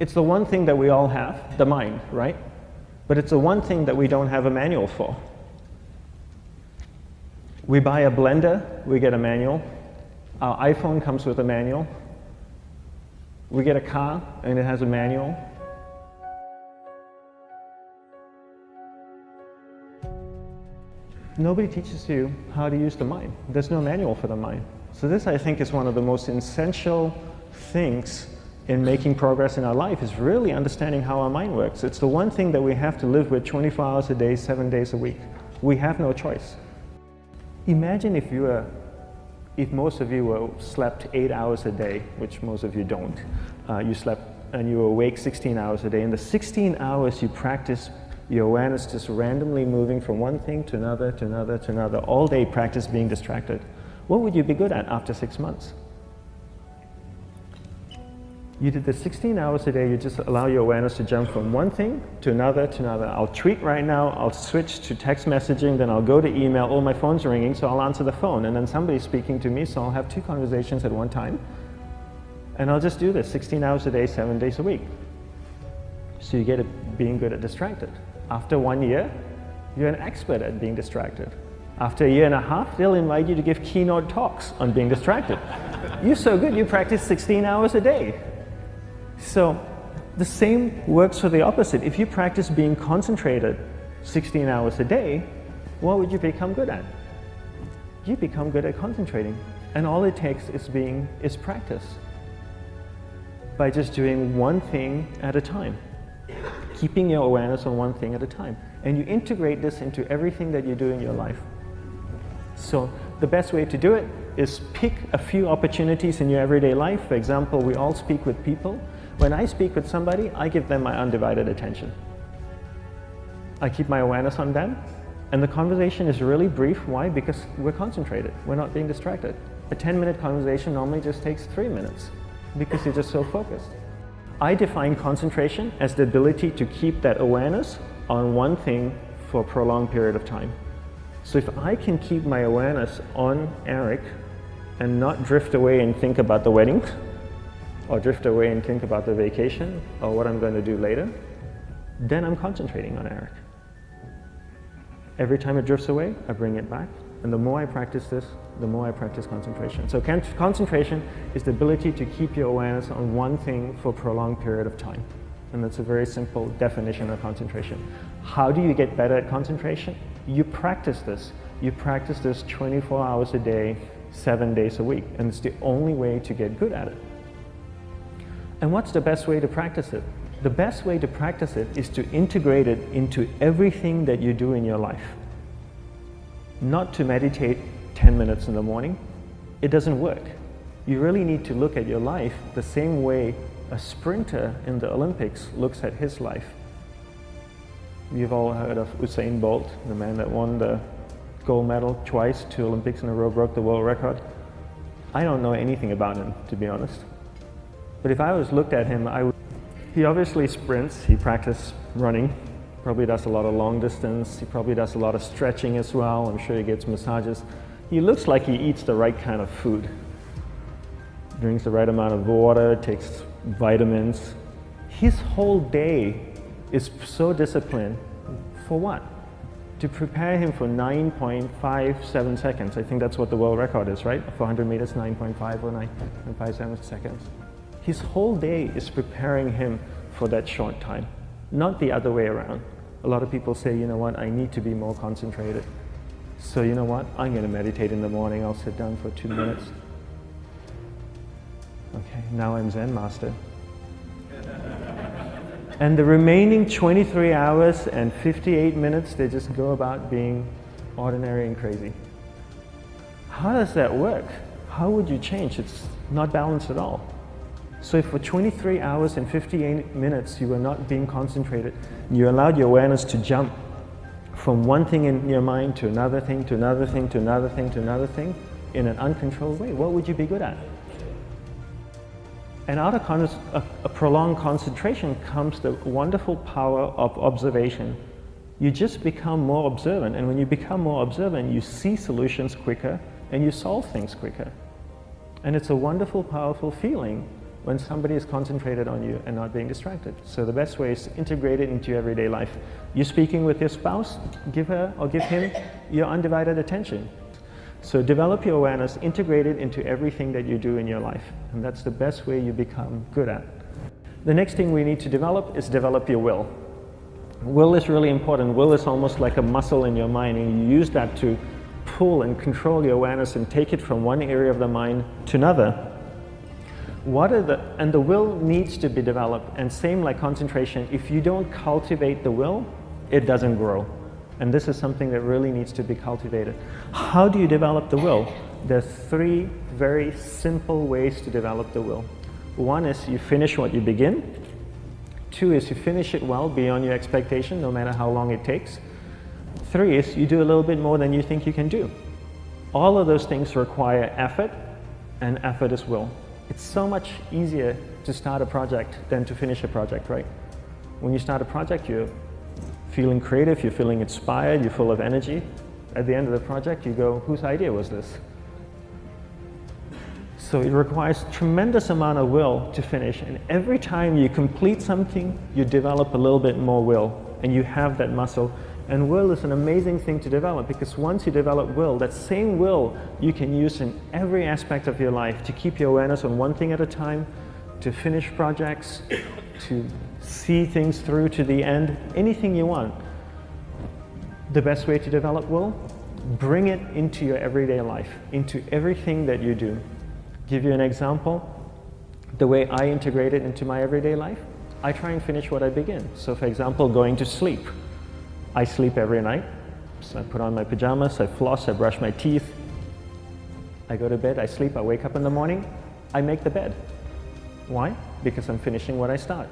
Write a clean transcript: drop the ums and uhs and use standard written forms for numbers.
It's the one thing that we all have, the mind, right? But it's the one thing that we don't have a manual for. We buy a blender, we get a manual. Our iPhone comes with a manual. We get a car and it has a manual. Nobody teaches you how to use the mind. There's no manual for the mind. So this, I think, is one of the most essential things in making progress in our life, is really understanding how our mind works. It's the one thing that we have to live with 24 hours a day, 7 days a week. We have no choice. Imagine if most of you slept 8 hours a day, which most of you don't. You slept and you were awake 16 hours a day. In the 16 hours you practice your awareness just randomly moving from one thing to another, to another, to another. All day practice being distracted. What would you be good at after 6 months? You did the 16 hours a day, you just allow your awareness to jump from one thing to another, to another. I'll tweet right now, I'll switch to text messaging, then I'll go to email. Oh, my phone's ringing, so I'll answer the phone. And then somebody's speaking to me, so I'll have 2 conversations at one time. And I'll just do this 16 hours a day, 7 days a week. So you get it being good at distracted. After 1 year, you're an expert at being distracted. After a year and a half, they'll invite you to give keynote talks on being distracted. You're so good, you practice 16 hours a day. So the same works for the opposite. If you practice being concentrated 16 hours a day, what would you become good at? You become good at concentrating. And all it takes is practice. By just doing one thing at a time. Keeping your awareness on one thing at a time. And you integrate this into everything that you do in your life. So the best way to do it is pick a few opportunities in your everyday life. For example, we all speak with people. When I speak with somebody, I give them my undivided attention. I keep my awareness on them, and the conversation is really brief. Why? Because we're concentrated. We're not being distracted. A 10-minute conversation normally just takes 3 minutes because you're just so focused. I define concentration as the ability to keep that awareness on one thing for a prolonged period of time. So if I can keep my awareness on Eric and not drift away and think about the wedding, or drift away and think about the vacation, or what I'm going to do later, then I'm concentrating on Eric. Every time it drifts away, I bring it back. And the more I practice this, the more I practice concentration. So concentration is the ability to keep your awareness on one thing for a prolonged period of time. And that's a very simple definition of concentration. How do you get better at concentration? You practice this. You practice this 24 hours a day, 7 days a week. And it's the only way to get good at it. And what's the best way to practice it? The best way to practice it is to integrate it into everything that you do in your life. Not to meditate 10 minutes in the morning. It doesn't work. You really need to look at your life the same way a sprinter in the Olympics looks at his life. You've all heard of Usain Bolt, the man that won the gold medal twice, 2 Olympics in a row, broke the world record. I don't know anything about him, to be honest. But if I was looked at him, he obviously sprints, he practices running, probably does a lot of long distance, he probably does a lot of stretching as well, I'm sure he gets massages. He looks like he eats the right kind of food. Drinks the right amount of water, takes vitamins. His whole day is so disciplined. For what? To prepare him for 9.57 seconds. I think that's what the world record is, right? For 100 meters, 9.5 or 9.57 seconds. His whole day is preparing him for that short time, not the other way around. A lot of people say, you know what, I need to be more concentrated. So you know what, I'm going to meditate in the morning, I'll sit down for 2 minutes. Okay, now I'm Zen master. And the remaining 23 hours and 58 minutes, they just go about being ordinary and crazy. How does that work? How would you change? It's not balanced at all. So if for 23 hours and 58 minutes you were not being concentrated, you allowed your awareness to jump from one thing in your mind to another thing, to another thing, to another thing, to another thing, in an uncontrolled way, what would you be good at? And out of a prolonged concentration comes the wonderful power of observation. You just become more observant, and when you become more observant, you see solutions quicker and you solve things quicker. And it's a wonderful, powerful feeling when somebody is concentrated on you and not being distracted. So the best way is to integrate it into your everyday life. You're speaking with your spouse, give her or give him your undivided attention. So develop your awareness, integrate it into everything that you do in your life. And that's the best way you become good at. The next thing we need to develop is develop your will. Will is really important. Will is almost like a muscle in your mind, and you use that to pull and control your awareness and take it from one area of the mind to another. And the will needs to be developed, and same like concentration, if you don't cultivate the will, it doesn't grow. And this is something that really needs to be cultivated. How do you develop the will? There's 3 very simple ways to develop the will. 1 is you finish what you begin. 2 is you finish it well beyond your expectation, no matter how long it takes. 3 is you do a little bit more than you think you can do. All of those things require effort, and effort is will. It's so much easier to start a project than to finish a project, right? When you start a project, you're feeling creative, you're feeling inspired, you're full of energy. At the end of the project, you go, whose idea was this? So it requires tremendous amount of will to finish, and every time you complete something, you develop a little bit more will, and you have that muscle. And will is an amazing thing to develop, because once you develop will, that same will you can use in every aspect of your life to keep your awareness on one thing at a time, to finish projects, to see things through to the end, anything you want. The best way to develop will? Bring it into your everyday life, into everything that you do. Give you an example, the way I integrate it into my everyday life, I try and finish what I begin. So for example, going to sleep. I sleep every night, so I put on my pajamas, I floss, I brush my teeth, I go to bed, I sleep, I wake up in the morning, I make the bed. Why? Because I'm finishing what I start.